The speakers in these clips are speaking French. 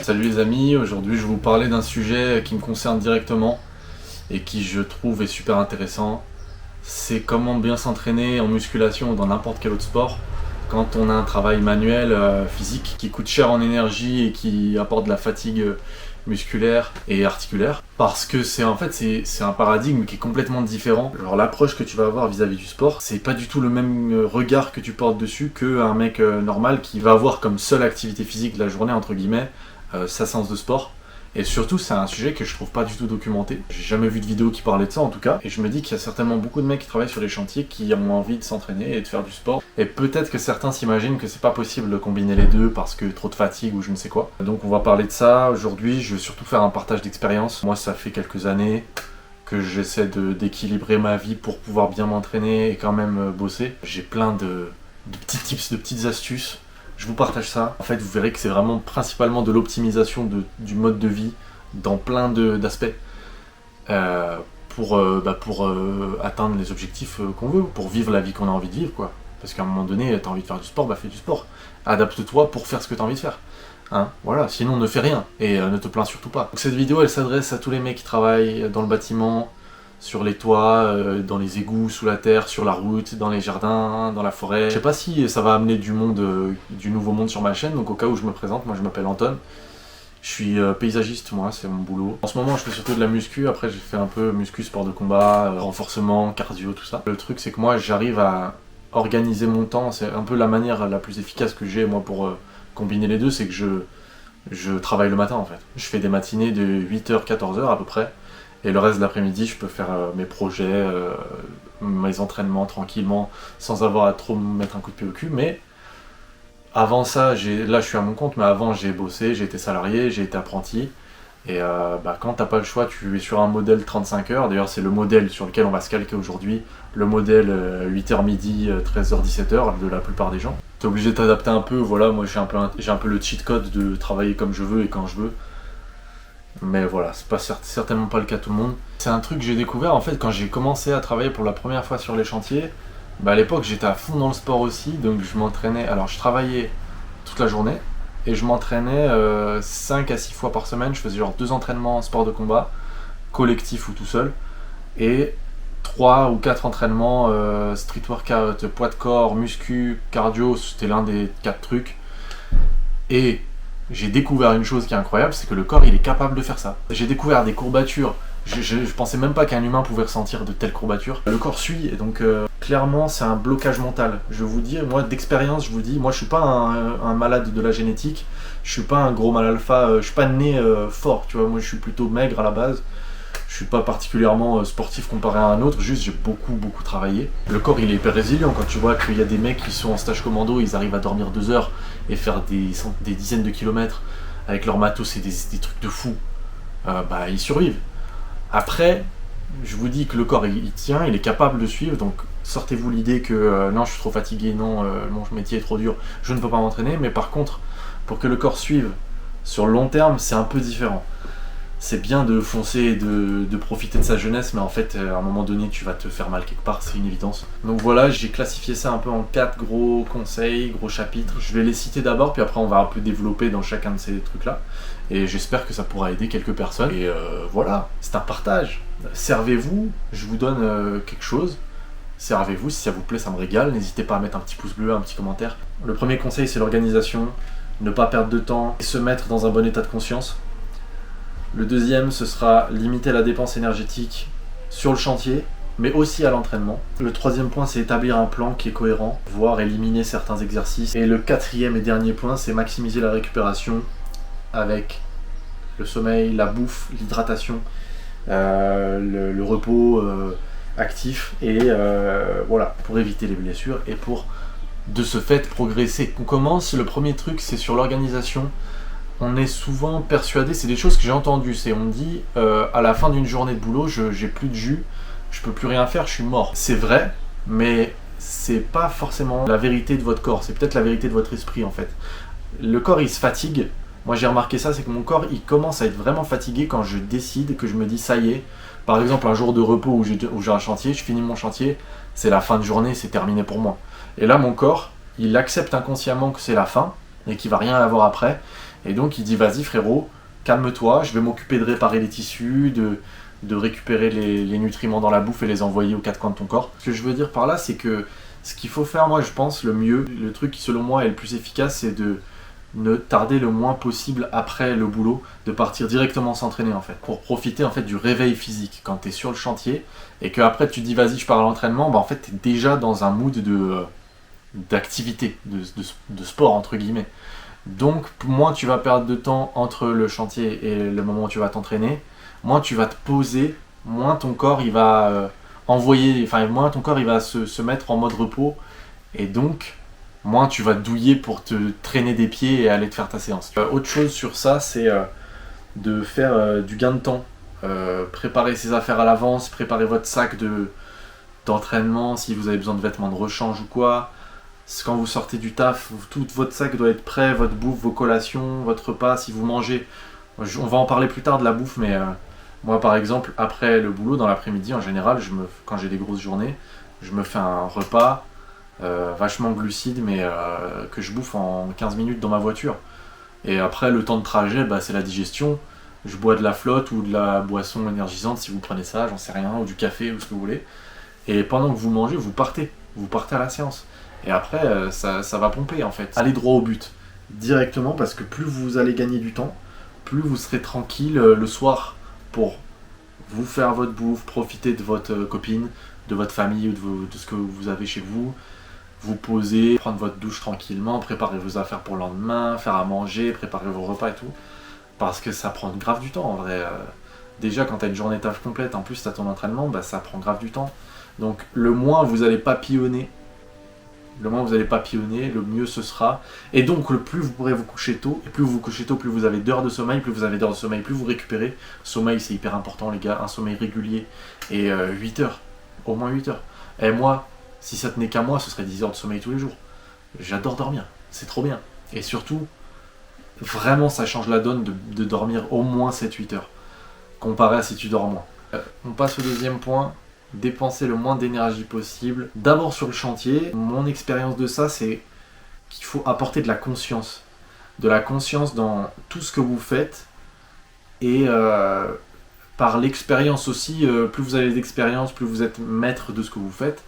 Salut les amis, aujourd'hui je vais vous parler d'un sujet qui me concerne directement et qui je trouve est super intéressant. C'est comment bien s'entraîner en musculation ou dans n'importe quel autre sport quand on a un travail manuel, physique, qui coûte cher en énergie et qui apporte de la fatigue musculaire et articulaire. Parce que c'est un paradigme qui est complètement différent. Alors l'approche que tu vas avoir vis-à-vis du sport, c'est pas du tout le même regard que tu portes dessus qu'un mec normal qui va avoir comme seule activité physique de la journée, entre guillemets, sa séance de sport. Et surtout, c'est un sujet que je trouve pas du tout documenté. J'ai jamais vu de vidéo qui parlait de ça en tout cas. Et je me dis qu'il y a certainement beaucoup de mecs qui travaillent sur les chantiers qui ont envie de s'entraîner et de faire du sport. Et peut-être que certains s'imaginent que c'est pas possible de combiner les deux parce que trop de fatigue ou je ne sais quoi. Donc on va parler de ça aujourd'hui. Je vais surtout faire un partage d'expérience. Moi, ça fait quelques années que j'essaie d'équilibrer ma vie pour pouvoir bien m'entraîner et quand même bosser. J'ai plein de petits tips, de petites astuces. Je vous partage ça. En fait, vous verrez que c'est vraiment principalement de l'optimisation du mode de vie dans plein d'aspects pour atteindre les objectifs qu'on veut, pour vivre la vie qu'on a envie de vivre, quoi. Parce qu'à un moment donné, t'as envie de faire du sport, bah fais du sport. Adapte-toi pour faire ce que t'as envie de faire. Hein, voilà, sinon ne fais rien et ne te plains surtout pas. Donc cette vidéo, elle s'adresse à tous les mecs qui travaillent dans le bâtiment, sur les toits, dans les égouts, sous la terre, sur la route, dans les jardins, dans la forêt. Je sais pas si ça va amener du nouveau monde sur ma chaîne, donc au cas où je me présente, moi je m'appelle Anton. Je suis paysagiste, moi, c'est mon boulot. En ce moment, je fais surtout de la muscu, après j'ai fait un peu muscu, sport de combat, renforcement, cardio, tout ça. Le truc, c'est que moi, j'arrive à organiser mon temps, c'est un peu la manière la plus efficace que j'ai, moi, pour combiner les deux, c'est que je travaille le matin, en fait. Je fais des matinées de 8h, 14h à peu près. Et le reste de l'après-midi, je peux faire mes projets, mes entraînements tranquillement, sans avoir à trop me mettre un coup de pied au cul. Mais avant ça, là je suis à mon compte, mais avant j'ai bossé, j'ai été salarié, j'ai été apprenti. Et quand t'as pas le choix, tu es sur un modèle 35 heures. D'ailleurs, c'est le modèle sur lequel on va se calquer aujourd'hui. Le modèle 8h midi, 13h, 17h de la plupart des gens. T'es obligé de t'adapter un peu, voilà, moi j'ai un peu le cheat code de travailler comme je veux et quand je veux. Mais voilà, c'est certainement pas le cas de tout le monde. C'est un truc que j'ai découvert en fait quand j'ai commencé à travailler pour la première fois sur les chantiers. À l'époque j'étais à fond dans le sport aussi, donc je m'entraînais. Alors je travaillais toute la journée et je m'entraînais 5 à 6 fois par semaine. Je faisais genre 2 entraînements en sport de combat, collectif ou tout seul, et 3 ou 4 entraînements street workout, poids de corps, muscu, cardio, c'était l'un des 4 trucs. Et j'ai découvert une chose qui est incroyable, c'est que le corps il est capable de faire ça. J'ai découvert des courbatures, je pensais même pas qu'un humain pouvait ressentir de telles courbatures. Le corps suit, et donc clairement c'est un blocage mental. Je vous dis, moi d'expérience, je vous dis, moi je suis pas un malade de la génétique, je suis pas un gros mal alpha, je suis pas né fort, tu vois, moi je suis plutôt maigre à la base. Je suis pas particulièrement sportif comparé à un autre, juste j'ai beaucoup travaillé. Le corps il est hyper résilient quand tu vois qu'il y a des mecs qui sont en stage commando, ils arrivent à dormir 2 heures et faire des dizaines de kilomètres avec leur matos et des trucs de fou. Ils survivent. Après, je vous dis que le corps il tient, il est capable de suivre, donc sortez-vous l'idée que non je suis trop fatigué, non mon métier est trop dur, je ne peux pas m'entraîner, mais par contre, pour que le corps suive sur le long terme, c'est un peu différent. C'est bien de foncer et de profiter de sa jeunesse, mais en fait, à un moment donné, tu vas te faire mal quelque part, c'est une évidence. Donc voilà, j'ai classifié ça un peu en 4 gros conseils, gros chapitres. Je vais les citer d'abord, puis après on va un peu développer dans chacun de ces trucs-là. Et j'espère que ça pourra aider quelques personnes. Et voilà, c'est un partage. Servez-vous, je vous donne quelque chose. Servez-vous, si ça vous plaît, ça me régale. N'hésitez pas à mettre un petit pouce bleu, un petit commentaire. Le premier conseil, c'est l'organisation. Ne pas perdre de temps et se mettre dans un bon état de conscience. Le deuxième, ce sera limiter la dépense énergétique sur le chantier, mais aussi à l'entraînement. Le troisième point, c'est établir un plan qui est cohérent, voire éliminer certains exercices. Et le quatrième et dernier point, c'est maximiser la récupération avec le sommeil, la bouffe, l'hydratation, le repos actif, et voilà, pour éviter les blessures et pour, de ce fait, progresser. On commence, le premier truc, c'est sur l'organisation. On est souvent persuadé, c'est des choses que j'ai entendues, c'est on me dit à la fin d'une journée de boulot, j'ai plus de jus, je peux plus rien faire, je suis mort. C'est vrai, mais c'est pas forcément la vérité de votre corps, c'est peut-être la vérité de votre esprit en fait. Le corps il se fatigue, moi j'ai remarqué ça, c'est que mon corps il commence à être vraiment fatigué quand je décide, que je me dis ça y est. Par exemple un jour de repos où j'ai un chantier, je finis mon chantier, c'est la fin de journée, c'est terminé pour moi. Et là mon corps, il accepte inconsciemment que c'est la fin et qu'il va rien avoir après. Et donc il dit vas-y frérot, calme-toi, je vais m'occuper de réparer les tissus, de récupérer les nutriments dans la bouffe et les envoyer aux quatre coins de ton corps. Ce que je veux dire par là, c'est que ce qu'il faut faire, moi je pense, le mieux, le truc qui selon moi est le plus efficace, c'est de ne tarder le moins possible après le boulot, de partir directement s'entraîner en fait, pour profiter en fait du réveil physique quand tu es sur le chantier et que après tu dis vas-y je pars à l'entraînement, bah en fait tu es déjà dans un mood d'activité, de sport entre guillemets. Donc moins tu vas perdre de temps entre le chantier et le moment où tu vas t'entraîner, moins tu vas te poser, moins ton corps il va moins ton corps il va se mettre en mode repos et donc moins tu vas douiller pour te traîner des pieds et aller te faire ta séance. Autre chose sur ça, c'est de faire du gain de temps. Préparer ses affaires à l'avance, préparer votre sac d'entraînement si vous avez besoin de vêtements de rechange ou quoi. Quand vous sortez du taf, tout votre sac doit être prêt, votre bouffe, vos collations, votre repas, si vous mangez. On va en parler plus tard de la bouffe, mais moi par exemple, après le boulot, dans l'après-midi en général, quand j'ai des grosses journées, je me fais un repas vachement glucide, mais que je bouffe en 15 minutes dans ma voiture. Et après, le temps de trajet, c'est la digestion. Je bois de la flotte ou de la boisson énergisante si vous prenez ça, j'en sais rien, ou du café ou ce que vous voulez. Et pendant que vous mangez, vous partez à la séance. Et après, ça va pomper en fait. Allez droit au but, directement, parce que plus vous allez gagner du temps, plus vous serez tranquille le soir pour vous faire votre bouffe, profiter de votre copine, de votre famille ou de ce que vous avez chez vous, vous poser, prendre votre douche tranquillement, préparer vos affaires pour le lendemain, faire à manger, préparer vos repas et tout. Parce que ça prend grave du temps en vrai. Déjà quand t'as une journée taf complète, en plus t'as ton entraînement, ça prend grave du temps. Donc le moins vous allez papillonner, le mieux ce sera. Et donc le plus vous pourrez vous coucher tôt, et plus vous vous couchez tôt, plus vous avez d'heures de sommeil, plus vous récupérez. Sommeil c'est hyper important les gars, un sommeil régulier. Et 8 heures, au moins 8 heures. Et moi, si ça tenait qu'à moi, ce serait 10 heures de sommeil tous les jours. J'adore dormir, c'est trop bien. Et surtout, vraiment ça change la donne de dormir au moins 7-8 heures, comparé à si tu dors moins. On passe au deuxième point, dépenser le moins d'énergie possible. D'abord sur le chantier, mon expérience de ça, c'est qu'il faut apporter de la conscience. De la conscience dans tout ce que vous faites. Et par l'expérience aussi, plus vous avez d'expérience, plus vous êtes maître de ce que vous faites.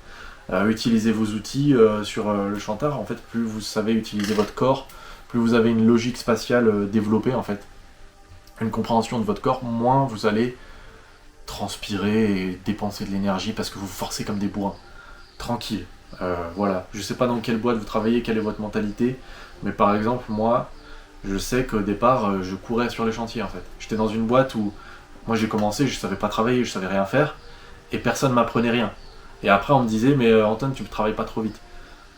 Utilisez vos outils sur le chantard, en fait, plus vous savez utiliser votre corps, plus vous avez une logique spatiale développée, en fait, une compréhension de votre corps, moins vous allez transpirer et dépenser de l'énergie parce que vous vous forcez comme des bourrins. Tranquille. Voilà. Je sais pas dans quelle boîte vous travaillez, quelle est votre mentalité, mais par exemple, moi, je sais qu'au départ, je courais sur les chantiers, en fait. J'étais dans une boîte où, moi j'ai commencé, je savais pas travailler, je savais rien faire, et personne m'apprenait rien. Et après on me disait mais Antoine tu ne travailles pas trop vite.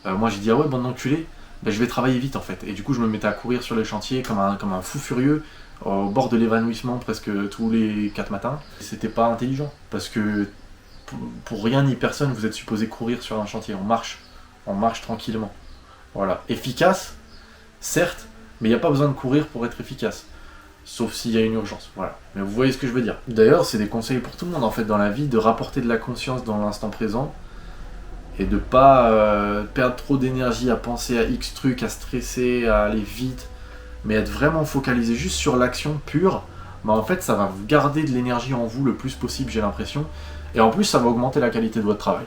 Moi j'ai dit ah ouais bon enculé, je vais travailler vite en fait. Et du coup je me mettais à courir sur les chantiers comme un fou furieux, au bord de l'évanouissement presque tous les 4 matins. C'était pas intelligent, parce que pour rien ni personne vous êtes supposé courir sur un chantier, on marche tranquillement. Voilà, efficace, certes, mais il n'y a pas besoin de courir pour être efficace. Sauf s'il y a une urgence, voilà. Mais vous voyez ce que je veux dire. D'ailleurs, c'est des conseils pour tout le monde en fait dans la vie, de rapporter de la conscience dans l'instant présent et de pas perdre trop d'énergie à penser à X trucs, à stresser, à aller vite, mais être vraiment focalisé juste sur l'action pure. En fait, ça va vous garder de l'énergie en vous le plus possible, j'ai l'impression. Et en plus, ça va augmenter la qualité de votre travail.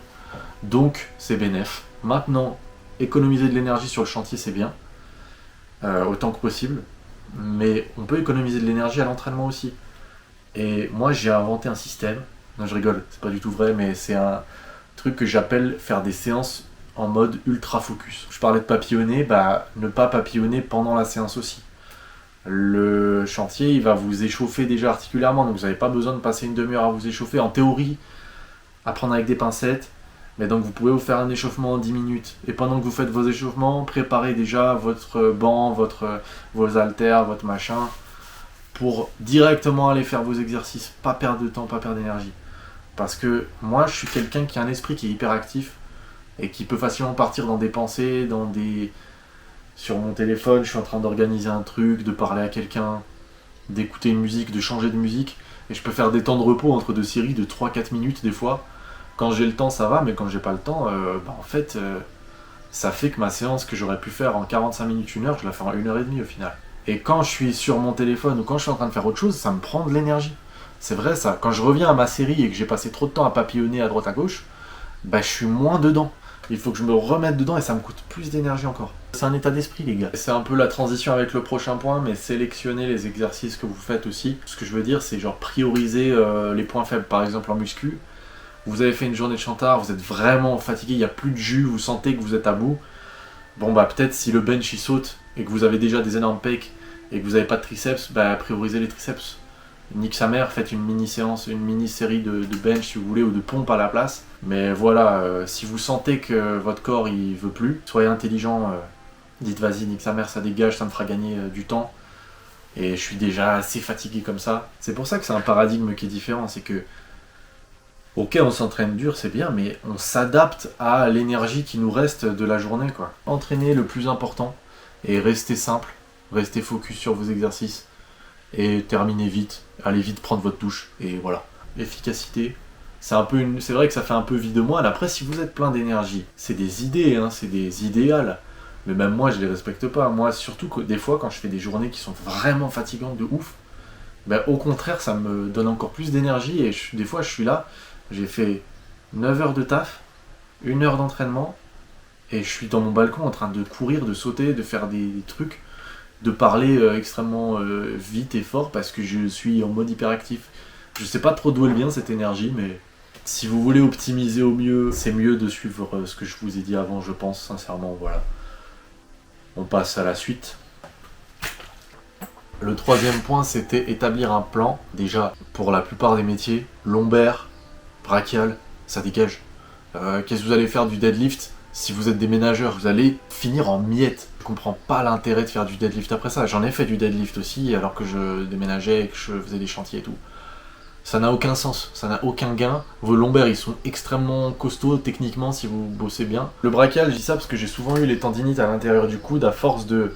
Donc, c'est bénéf. Maintenant, économiser de l'énergie sur le chantier, c'est bien, autant que possible. Mais on peut économiser de l'énergie à l'entraînement aussi. Et moi j'ai inventé un système, non je rigole, c'est pas du tout vrai, mais c'est un truc que j'appelle faire des séances en mode ultra focus. Je parlais de papillonner, ne pas papillonner pendant la séance aussi. Le chantier il va vous échauffer déjà articulairement, donc vous n'avez pas besoin de passer une demi-heure à vous échauffer. En théorie, à prendre avec des pincettes, mais donc vous pouvez vous faire un échauffement en 10 minutes. Et pendant que vous faites vos échauffements, préparez déjà votre banc, vos haltères, votre machin, pour directement aller faire vos exercices, pas perdre de temps, pas perdre d'énergie. Parce que moi je suis quelqu'un qui a un esprit qui est hyper actif et qui peut facilement partir dans des pensées, sur mon téléphone, je suis en train d'organiser un truc, de parler à quelqu'un, d'écouter une musique, de changer de musique, et je peux faire des temps de repos entre deux séries de 3-4 minutes des fois. Quand j'ai le temps ça va, mais quand j'ai pas le temps, en fait ça fait que ma séance que j'aurais pu faire en 45 minutes, 1 heure, je la fais en 1 heure et demie au final. Et quand je suis sur mon téléphone ou quand je suis en train de faire autre chose, ça me prend de l'énergie. C'est vrai ça. Quand je reviens à ma série et que j'ai passé trop de temps à papillonner à droite à gauche, bah je suis moins dedans. Il faut que je me remette dedans et ça me coûte plus d'énergie encore. C'est un état d'esprit les gars. C'est un peu la transition avec le prochain point, mais sélectionnez les exercices que vous faites aussi. Ce que je veux dire, c'est genre prioriser les points faibles. Par exemple en muscu, vous avez fait une journée de chantard, vous êtes vraiment fatigué, il n'y a plus de jus, vous sentez que vous êtes à bout. Bon bah peut-être si le bench il saute et que vous avez déjà des énormes pecs et que vous n'avez pas de triceps, bah priorisez les triceps. Nique sa mère, faites une mini séance, une mini série de bench si vous voulez ou de pompe à la place. Mais voilà, si vous sentez que votre corps il veut plus, soyez intelligent, dites vas-y nique sa mère, ça dégage, ça me fera gagner du temps. Et je suis déjà assez fatigué comme ça. C'est pour ça que c'est un paradigme qui est différent, c'est que ok on s'entraîne dur c'est bien, mais on s'adapte à l'énergie qui nous reste de la journée quoi. Entraînez le plus important et restez simple, restez focus sur vos exercices. Et terminez vite, allez vite prendre votre douche, et voilà. L'efficacité, c'est vrai que ça fait un peu vie de moine. Après, si vous êtes plein d'énergie, c'est des idées, hein, c'est des idéales. Mais même moi, je les respecte pas. Moi, surtout que des fois, quand je fais des journées qui sont vraiment fatigantes de ouf, ben, au contraire, ça me donne encore plus d'énergie. Et des fois, je suis là, j'ai fait 9 heures de taf, 1 heure d'entraînement, et je suis dans mon balcon en train de courir, de sauter, de faire des trucs, de parler extrêmement vite et fort parce que je suis en mode hyperactif. Je sais pas trop d'où elle vient cette énergie, mais si vous voulez optimiser au mieux, c'est mieux de suivre ce que je vous ai dit avant, je pense sincèrement, voilà. On passe à la suite. Le troisième point, c'était établir un plan. Déjà, pour la plupart des métiers, lombaire, brachial, ça dégage. Qu'est-ce que vous allez faire du deadlift ? Si vous êtes déménageur, vous allez finir en miettes. Je comprends pas l'intérêt de faire du deadlift après ça. J'en ai fait du deadlift aussi alors que je déménageais et que je faisais des chantiers et tout. Ça n'a aucun sens, ça n'a aucun gain. Vos lombaires ils sont extrêmement costauds techniquement si vous bossez bien. Le brachial, je dis ça parce que j'ai souvent eu les tendinites à l'intérieur du coude à force de...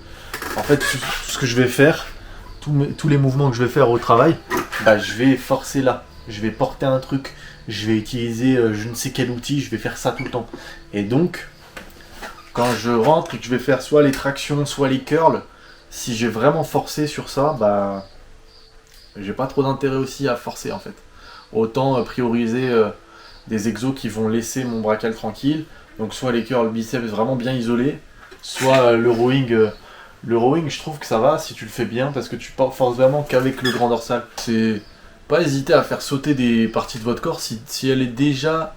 En fait, tout ce que je vais faire, tous les mouvements que je vais faire au travail, bah, je vais forcer là. Je vais porter un truc, je vais utiliser je ne sais quel outil, je vais faire ça tout le temps. Et donc, quand je rentre et que je vais faire soit les tractions, soit les curls, si j'ai vraiment forcé sur ça, bah, j'ai pas trop d'intérêt aussi à forcer en fait. Autant prioriser des exos qui vont laisser mon brachial tranquille, donc soit les curls biceps vraiment bien isolés, soit le rowing. Le rowing, je trouve que ça va si tu le fais bien parce que tu forces vraiment qu'avec le grand dorsal. C'est pas hésiter à faire sauter des parties de votre corps si elle est déjà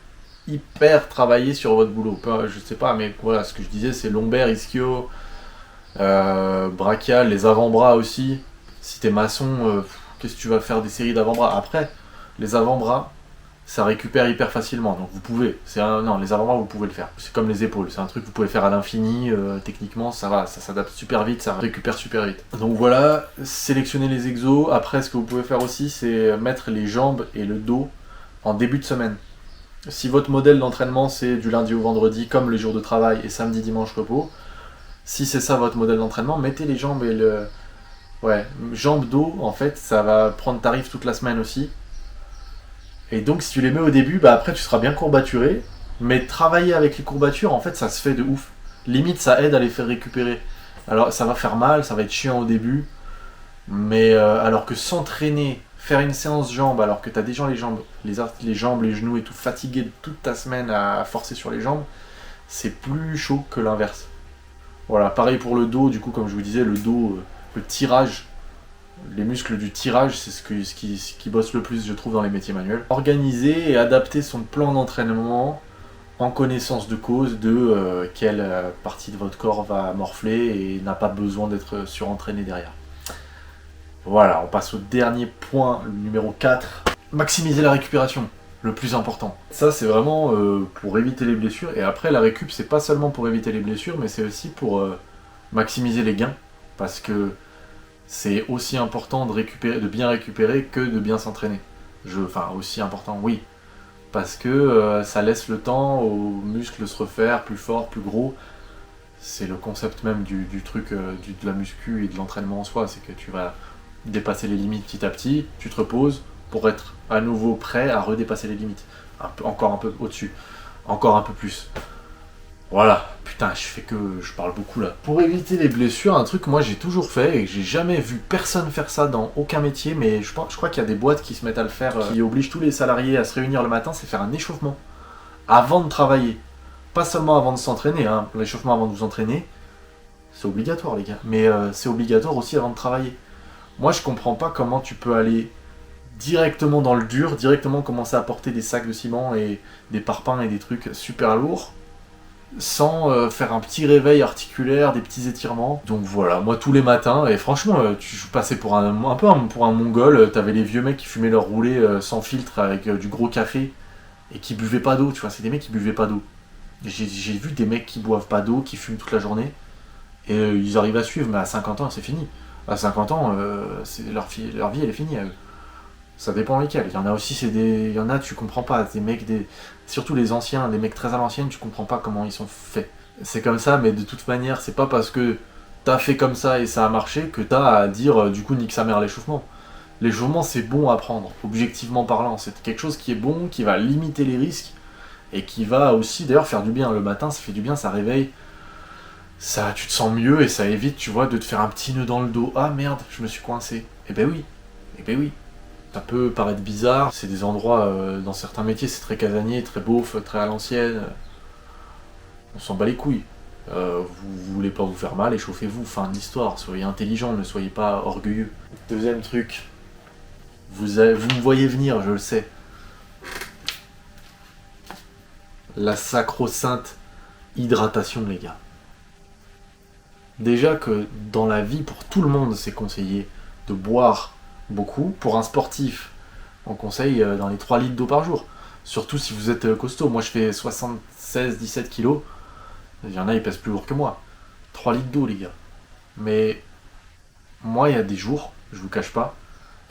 hyper travaillée sur votre boulot. Je sais pas, mais voilà, ce que je disais, c'est lombaire, ischio, brachial, les avant-bras aussi. Si t'es maçon, qu'est-ce que tu vas faire des séries d'avant-bras ? Après, les avant-bras, ça récupère hyper facilement, donc vous pouvez. Non, les avant-bras, vous pouvez le faire. C'est comme les épaules, c'est un truc que vous pouvez faire à l'infini. Techniquement, ça va, ça s'adapte super vite, ça récupère super vite. Donc voilà, sélectionnez les exos. Après, ce que vous pouvez faire aussi, c'est mettre les jambes et le dos en début de semaine. Si votre modèle d'entraînement, c'est du lundi au vendredi, comme les jours de travail, et samedi, dimanche, repos, si c'est ça votre modèle d'entraînement, mettez les jambes et le... Ouais, jambes, dos, en fait, ça va prendre tarif toute la semaine aussi. Et donc si tu les mets au début, bah après tu seras bien courbaturé, mais travailler avec les courbatures, en fait ça se fait de ouf. Limite ça aide à les faire récupérer. Alors ça va faire mal, ça va être chiant au début, mais alors que s'entraîner, faire une séance jambes alors que tu as déjà les jambes, les genoux et tout fatigué toute ta semaine à forcer sur les jambes, c'est plus chaud que l'inverse. Voilà, pareil pour le dos, du coup comme je vous disais, le dos, le tirage. Les muscles du tirage, c'est ce qui bosse le plus, je trouve, dans les métiers manuels. Organiser et adapter son plan d'entraînement en connaissance de cause de quelle partie de votre corps va morfler et n'a pas besoin d'être surentraîné derrière. Voilà, on passe au dernier point, le numéro 4. Maximiser la récupération, le plus important. Ça, c'est vraiment pour éviter les blessures. Et après, la récup, c'est pas seulement pour éviter les blessures, mais c'est aussi pour maximiser les gains. Parce que c'est aussi important de bien récupérer que de bien s'entraîner. Enfin, aussi important, oui. Parce que ça laisse le temps aux muscles de se refaire plus fort, plus gros. C'est le concept même du truc, de la muscu et de l'entraînement en soi. C'est que tu vas dépasser les limites petit à petit, tu te reposes pour être à nouveau prêt à redépasser les limites. Encore un peu au-dessus, encore un peu plus. Voilà, putain, je parle beaucoup là. Pour éviter les blessures, un truc que moi j'ai toujours fait et que j'ai jamais vu personne faire ça dans aucun métier, mais je crois qu'il y a des boîtes qui se mettent à le faire, qui obligent tous les salariés à se réunir le matin, c'est faire un échauffement avant de travailler. Pas seulement avant de s'entraîner, hein. L'échauffement avant de vous entraîner, c'est obligatoire les gars, mais c'est obligatoire aussi avant de travailler. Moi je comprends pas comment tu peux aller directement dans le dur, directement commencer à porter des sacs de ciment et des parpaings et des trucs super lourds, sans faire un petit réveil articulaire, des petits étirements. Donc voilà, moi tous les matins, et franchement, je passais pour un peu pour un mongol, t'avais les vieux mecs qui fumaient leur roulé sans filtre avec du gros café et qui buvaient pas d'eau, tu vois, c'est des mecs qui buvaient pas d'eau. J'ai vu des mecs qui boivent pas d'eau, qui fument toute la journée, et ils arrivent à suivre, mais à 50 ans c'est fini. À 50 ans, leur vie elle est finie à eux. Ça dépend lesquels. Il y en a aussi, il y en a, tu comprends pas. Des mecs, surtout les anciens, des mecs très à l'ancienne, tu comprends pas comment ils sont faits. C'est comme ça, mais de toute manière, c'est pas parce que t'as fait comme ça et ça a marché que t'as à dire du coup nique sa mère l'échauffement. L'échauffement, c'est bon à prendre, objectivement parlant. C'est quelque chose qui est bon, qui va limiter les risques et qui va aussi d'ailleurs faire du bien. Le matin, ça fait du bien, ça réveille. Ça, tu te sens mieux et ça évite, tu vois, de te faire un petit nœud dans le dos. Ah merde, je me suis coincé. Eh ben oui, eh ben oui. Ça peut paraître bizarre, c'est des endroits, dans certains métiers, c'est très casanier, très beauf, très à l'ancienne. On s'en bat les couilles. Vous voulez pas vous faire mal, échauffez-vous, fin de l'histoire. Soyez intelligent, ne soyez pas orgueilleux. Deuxième truc, vous me voyez venir, je le sais. La sacro-sainte hydratation, les gars. Déjà que dans la vie, pour tout le monde, c'est conseillé de boire beaucoup. Pour un sportif, on conseille dans les 3 litres d'eau par jour. Surtout si vous êtes costaud. Moi je fais 76-17 kilos. Il y en a, ils pèsent plus lourd que moi. 3 litres d'eau les gars. Mais moi il y a des jours, je vous cache pas.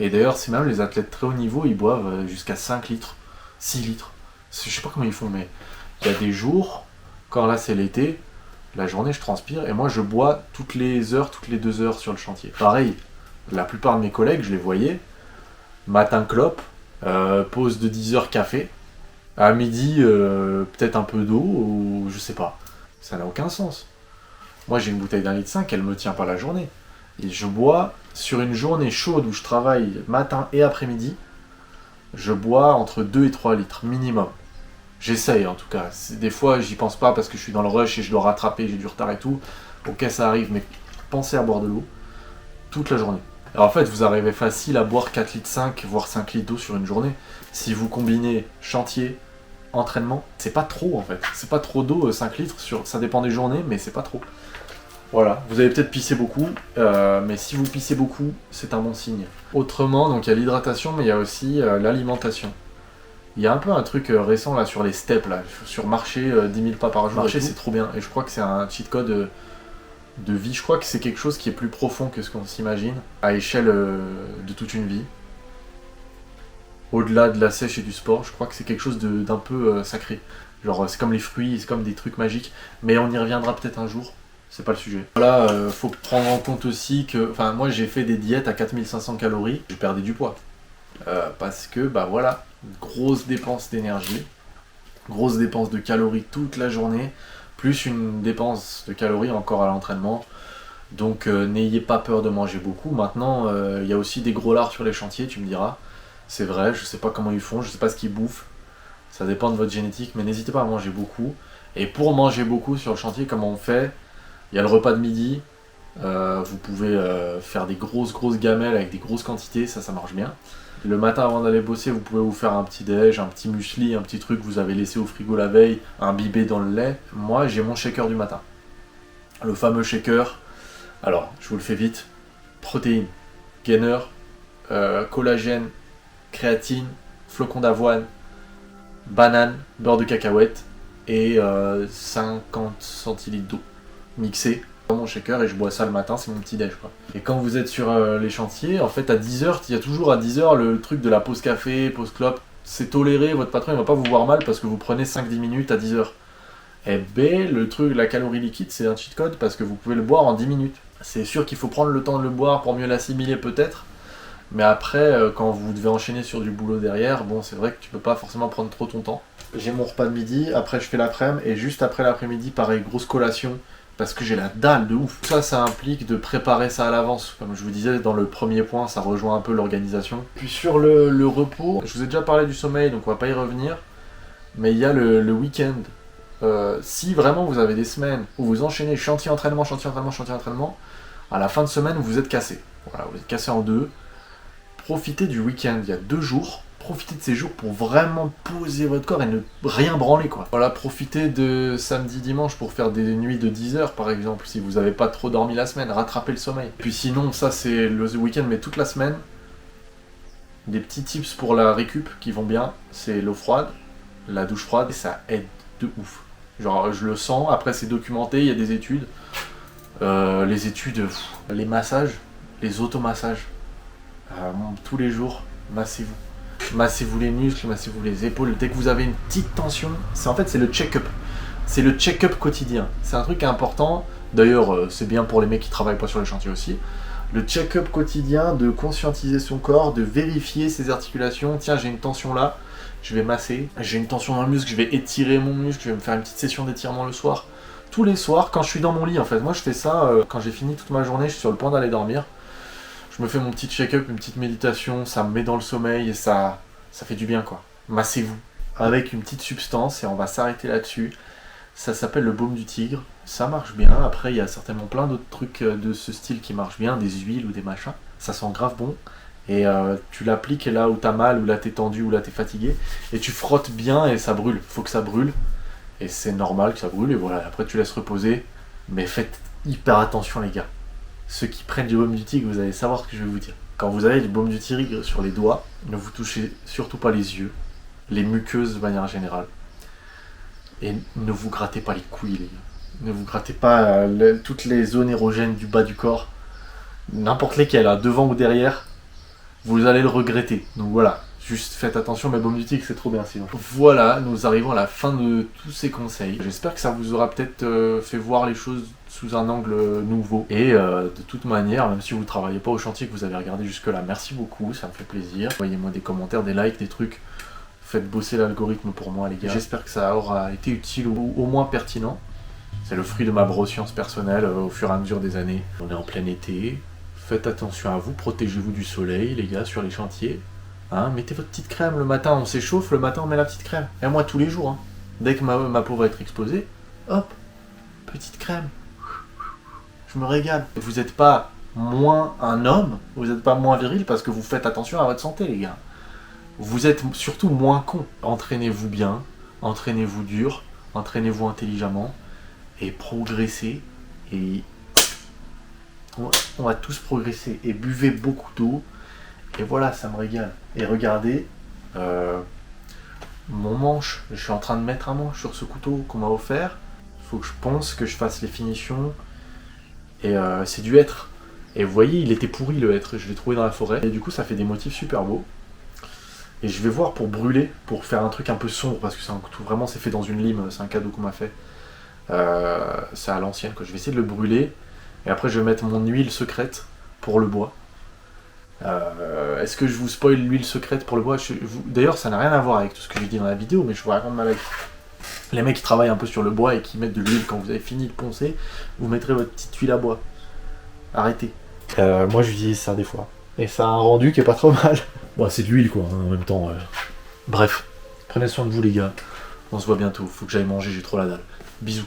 Et d'ailleurs c'est même les athlètes très haut niveau, ils boivent jusqu'à 5 litres, 6 litres. Je sais pas comment ils font, mais il y a des jours, quand là c'est l'été, la journée je transpire et moi je bois toutes les heures, toutes les 2 heures sur le chantier. Pareil, la plupart de mes collègues, je les voyais, matin clope, pause de 10 heures café, à midi peut-être un peu d'eau, ou je sais pas. Ça n'a aucun sens. Moi j'ai une bouteille d'1,5 litre, elle me tient pas la journée. Et je bois, sur une journée chaude où je travaille matin et après-midi, je bois entre 2 et 3 litres minimum. J'essaye en tout cas. Des fois j'y pense pas parce que je suis dans le rush et je dois rattraper, j'ai du retard et tout. Ok ça arrive, mais pensez à boire de l'eau toute la journée. Alors en fait, vous arrivez facile à boire 4 litres 5, voire 5 litres d'eau sur une journée. Si vous combinez chantier, entraînement, c'est pas trop en fait. C'est pas trop d'eau, 5 litres, ça dépend des journées, mais c'est pas trop. Voilà, vous allez peut-être pisser beaucoup, mais si vous pissez beaucoup, c'est un bon signe. Autrement, donc il y a l'hydratation, mais il y a aussi l'alimentation. Il y a un peu un truc récent là sur les steps, là, sur marcher 10 000 pas par jour. Marcher, c'est trop bien, et je crois que c'est un cheat code de vie. Je crois que c'est quelque chose qui est plus profond que ce qu'on s'imagine, à échelle de toute une vie. Au-delà de la sèche et du sport, je crois que c'est quelque chose d'un peu sacré. Genre c'est comme les fruits, c'est comme des trucs magiques, mais on y reviendra peut-être un jour, c'est pas le sujet. Voilà, faut prendre en compte aussi que, enfin moi j'ai fait des diètes à 4500 calories, je perdais du poids. Parce que bah voilà, grosse dépense d'énergie, grosse dépense de calories toute la journée, plus une dépense de calories encore à l'entraînement. Donc n'ayez pas peur de manger beaucoup. Maintenant, il y a aussi des gros lards sur les chantiers, tu me diras. C'est vrai, je sais pas comment ils font, je sais pas ce qu'ils bouffent. Ça dépend de votre génétique, mais n'hésitez pas à manger beaucoup. Et pour manger beaucoup sur le chantier, comment on fait? Il y a le repas de midi. Vous pouvez faire des grosses gamelles avec des grosses quantités, ça marche bien. Le matin avant d'aller bosser, vous pouvez vous faire un petit déj, un petit muesli, un petit truc que vous avez laissé au frigo la veille, imbibé dans le lait. Moi, j'ai mon shaker du matin. Le fameux shaker. Alors, je vous le fais vite. Protéines, gainer, collagène, créatine, flocons d'avoine, banane, beurre de cacahuète et 50 centilitres d'eau mixée dans mon shaker et je bois ça le matin, c'est mon petit déj quoi. Et quand vous êtes sur les chantiers, en fait à 10h, il y a toujours à 10h le truc de la pause café, pause clope, c'est toléré, votre patron il va pas vous voir mal parce que vous prenez 5-10 minutes à 10h. Et B, le truc, la calorie liquide, c'est un cheat code parce que vous pouvez le boire en 10 minutes. C'est sûr qu'il faut prendre le temps de le boire pour mieux l'assimiler peut-être, mais après, quand vous devez enchaîner sur du boulot derrière, bon, c'est vrai que tu peux pas forcément prendre trop ton temps. j'ai mon repas de midi, après je fais l'après-midi, et juste après l'après-midi, pareil, grosse collation, parce que j'ai la dalle de ouf. Ça implique de préparer ça à l'avance. Comme je vous disais dans le premier point, ça rejoint un peu l'organisation. Puis sur le repos, je vous ai déjà parlé du sommeil, donc on va pas y revenir. Mais il y a le week-end. Si vraiment vous avez des semaines où vous enchaînez chantier, entraînement, à la fin de semaine vous êtes cassé. Voilà, vous êtes cassé en deux. Profitez du week-end, il y a 2 jours. Profitez de ces jours pour vraiment poser votre corps et ne rien branler quoi. Voilà, profitez de samedi, dimanche pour faire des nuits de 10 heures par exemple, si vous n'avez pas trop dormi la semaine, rattrapez le sommeil. Puis sinon, ça c'est le week-end, mais toute la semaine, des petits tips pour la récup qui vont bien, c'est l'eau froide, la douche froide, et ça aide de ouf. Genre je le sens, après c'est documenté, il y a des études. Les études, les massages, les automassages, tous les jours, massez-vous. Massez-vous les muscles, massez-vous les épaules. Dès que vous avez une petite tension, c'est le check-up. C'est le check-up quotidien. C'est un truc important. D'ailleurs, c'est bien pour les mecs qui travaillent pas sur les chantiers aussi. Le check-up quotidien, de conscientiser son corps, de vérifier ses articulations. Tiens, j'ai une tension là, je vais masser. J'ai une tension dans le muscle, je vais étirer mon muscle, je vais me faire une petite session d'étirement le soir. Tous les soirs, quand je suis dans mon lit en fait. Moi, je fais ça quand j'ai fini toute ma journée, je suis sur le point d'aller dormir. Je me fais mon petit check-up, une petite méditation, ça me met dans le sommeil et ça fait du bien quoi. Massez-vous avec une petite substance et on va s'arrêter là-dessus. Ça s'appelle le baume du tigre, ça marche bien. Après il y a certainement plein d'autres trucs de ce style qui marchent bien, des huiles ou des machins. Ça sent grave bon et tu l'appliques là où t'as mal, ou là t'es tendu, ou là t'es fatigué et tu frottes bien et ça brûle. Faut que ça brûle et c'est normal que ça brûle et voilà. Après tu laisses reposer, mais faites hyper attention les gars. Ceux qui prennent du baume du tigre, vous allez savoir ce que je vais vous dire. Quand vous avez du baume du tigre sur les doigts, ne vous touchez surtout pas les yeux, les muqueuses de manière générale. Et ne vous grattez pas les couilles, les gars. Ne vous grattez pas toutes les zones érogènes du bas du corps. N'importe lesquelles, hein, devant ou derrière, vous allez le regretter. Donc voilà, juste faites attention, mais baume du tigre, c'est trop bien sinon. Voilà, nous arrivons à la fin de tous ces conseils. J'espère que ça vous aura peut-être fait voir les choses sous un angle nouveau. Et de toute manière, même si vous ne travaillez pas au chantier, que vous avez regardé jusque là, merci beaucoup, ça me fait plaisir. Envoyez-moi des commentaires, des likes, des trucs. Faites bosser l'algorithme pour moi les gars. J'espère que ça aura été utile ou au moins pertinent. C'est le fruit de ma broscience personnelle au fur et à mesure des années. On est en plein été. Faites attention à vous, protégez-vous du soleil les gars sur les chantiers. Hein, mettez votre petite crème le matin, on s'échauffe, le matin on met la petite crème. Et moi tous les jours, hein. Dès que ma peau va être exposée, hop, petite crème. Je me régale. Vous n'êtes pas moins un homme, vous n'êtes pas moins viril parce que vous faites attention à votre santé les gars. Vous êtes surtout moins con. Entraînez-vous bien, entraînez-vous dur, entraînez-vous intelligemment et progressez. Et on va tous progresser. Et buvez beaucoup d'eau. Et voilà, ça me régale. Et regardez, mon manche. Je suis en train de mettre un manche sur ce couteau qu'on m'a offert. Il faut que je pense que je fasse les finitions. Et c'est du hêtre. Et vous voyez, il était pourri le hêtre. Je l'ai trouvé dans la forêt. Et du coup, ça fait des motifs super beaux. Et je vais voir pour brûler, pour faire un truc un peu sombre, parce que c'est un couteau, vraiment c'est fait dans une lime, c'est un cadeau qu'on m'a fait. C'est à l'ancienne, quoi. Je vais essayer de le brûler, et après je vais mettre mon huile secrète pour le bois. Est-ce que je vous spoil l'huile secrète pour le bois? D'ailleurs, ça n'a rien à voir avec tout ce que j'ai dit dans la vidéo, mais je vous raconte ma life. Les mecs qui travaillent un peu sur le bois et qui mettent de l'huile quand vous avez fini de poncer, vous mettrez votre petite huile à bois. Arrêtez. Moi j'utilise ça des fois. Et ça a un rendu qui est pas trop mal. Bon, c'est de l'huile quoi, hein, en même temps. Bref, prenez soin de vous les gars. On se voit bientôt. Faut que j'aille manger, j'ai trop la dalle. Bisous.